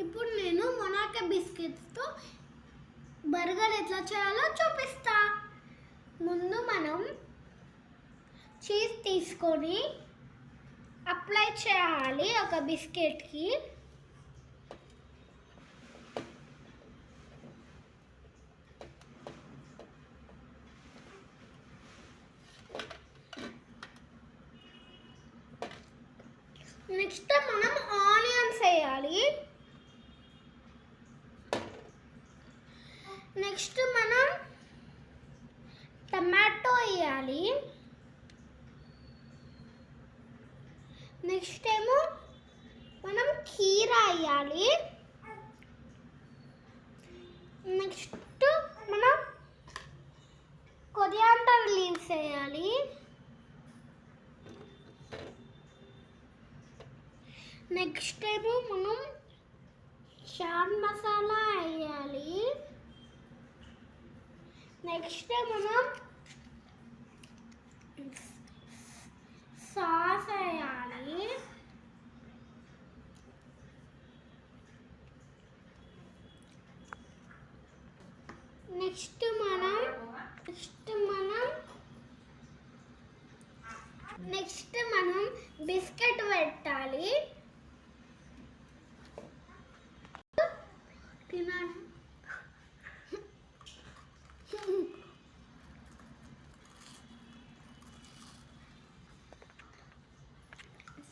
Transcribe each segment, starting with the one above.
ఇప్పుడు నేను Monaco బిస్కెట్స్తో burger ఎట్లా చేయాలో చూపిస్తా. ముందు మనం చీజ్ తీసుకొని అప్లై చేయాలి ఒక బిస్కెట్కి. నెక్స్ట్ మనం ఆనియన్స్ వేయాలి. నెక్స్ట్ మనం టమాటో వేయాలి. నెక్స్ట్ ఏమో మనం కీరా వేయాలి. నెక్స్ట్ మనం కొరియాండర్ లీవ్స్ వేయాలి. నెక్స్ట్ ఏమో మనం చాట్ మసాలా వేయాలి. నెక్స్ట్ మనం సాస్ వేయాలి. నెక్స్ట్ మనం బిస్కెట్ పెట్టాలి. తినాలి.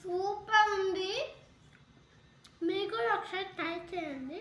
సూపర్ ఉంది. మీకు ఒకసారి ట్రై చేయండి.